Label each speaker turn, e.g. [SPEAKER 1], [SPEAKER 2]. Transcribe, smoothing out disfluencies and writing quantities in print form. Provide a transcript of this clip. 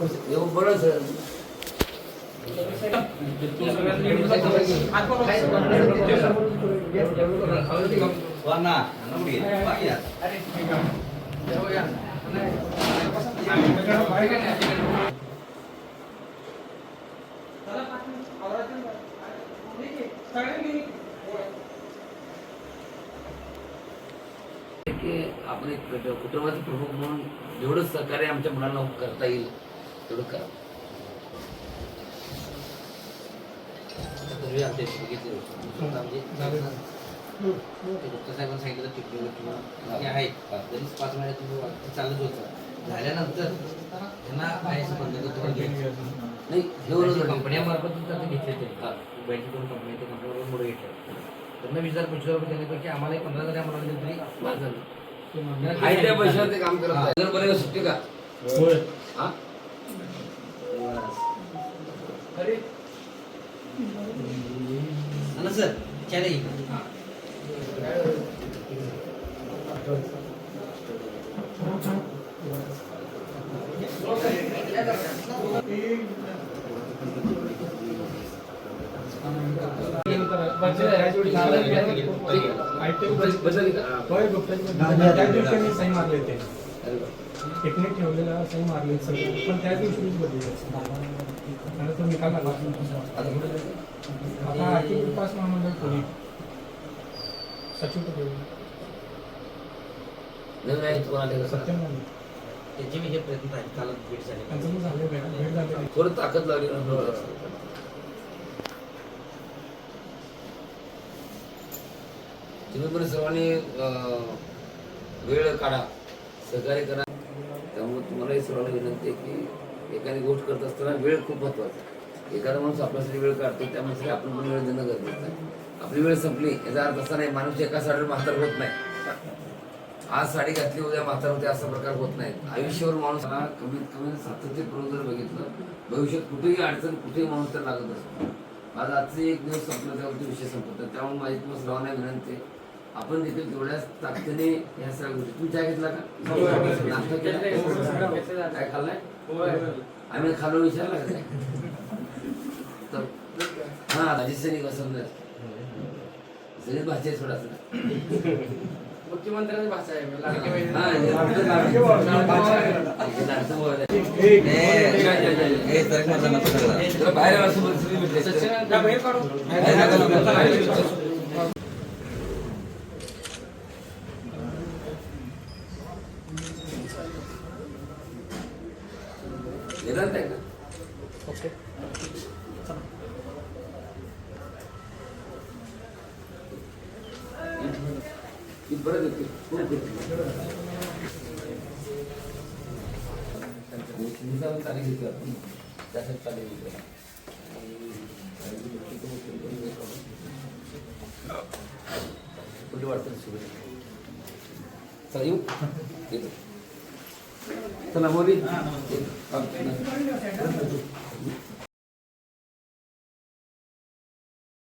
[SPEAKER 1] बरं सर आपण एक कुटुंबाचे प्रमुख म्हणून जेवढं सहकार्य आमच्या मुलांना करता येईल तेवढं करा. पूर्वी आमच्या डॉक्टर साहेबांनी सांगितलं टिप्पणी आहेत तरी 5 महिन्यात तुम्ही चालत होतं झाल्यानंतर त्यांना काय बंद नाही घेऊन कंपन्यामार्फत घेतले ते बँकेकडून कंपनी ते कंपनीवर मुळे घेतले त्यांना 20,000-25,000 रुपये देण्यापैकी आम्हाला 15,000 आम्हाला दिले तरी बाद झालं. आहे त्या पैशावर ते काम करत बरं सुट्टी का हा ना सर चले
[SPEAKER 2] सही मारले ते टेक्निक ठेवलेला सही मारले सगळं पण त्या दिवशीच बदलले आणि तो निकाल लागला. आता आर्थिक विकास महामंडळ कोणी सचिव सत्यम
[SPEAKER 1] त्याची मी हे प्रयत्न आहेत काल भेट झाली
[SPEAKER 2] भेट झाले
[SPEAKER 1] थोडं ताकद लागली. तुम्ही पण सर्वांनी वेळ काढा सहकार्य करा. त्यामुळे तुम्हालाही सर्वांना विनंती आहे की एखादी गोष्ट करत असताना वेळ खूप महत्वाचा आहे. एखादा माणूस आपल्यासाठी वेळ काढतो त्या माणसासाठी आपण पण वेळ देणं गरजेचं आहे. आपली वेळ संपली याचा अर्थ असा नाही माणूस एका साडीवर म्हातार होत नाही. आज साडी घातली उद्या म्हातार होते असा प्रकार होत नाही. आयुष्यावर माणूस कमीत कमी सातत्यपूर्व जर बघितलं भविष्यात कुठेही अडचण कुठेही माणूस तर लागत असतो. आज आजचे एक दिवस संपला त्यावरती विषय संपतात. त्यामुळे माझी तुम्हाला सर्वांना विनंती आहे आपण देखील तेवढ्याच ताकदीने ह्या सगळ्या गोष्टी. तुम्ही चहा घेतला का नाश्ता केला काय खाल्लाय आम्ही खालो विचारला का काय तर हा राजेश वसंत सगळी भाषा आहे थोडासा
[SPEAKER 3] मुख्यमंत्र्यांची भाषा आहे बाहेर
[SPEAKER 1] निदान आहे का
[SPEAKER 2] ओके
[SPEAKER 1] बरं देते तारीख घेतली आपण त्यासाठी तारीख घेतली कुठे वाटतं सुरू चला येऊ येतो चला मोदी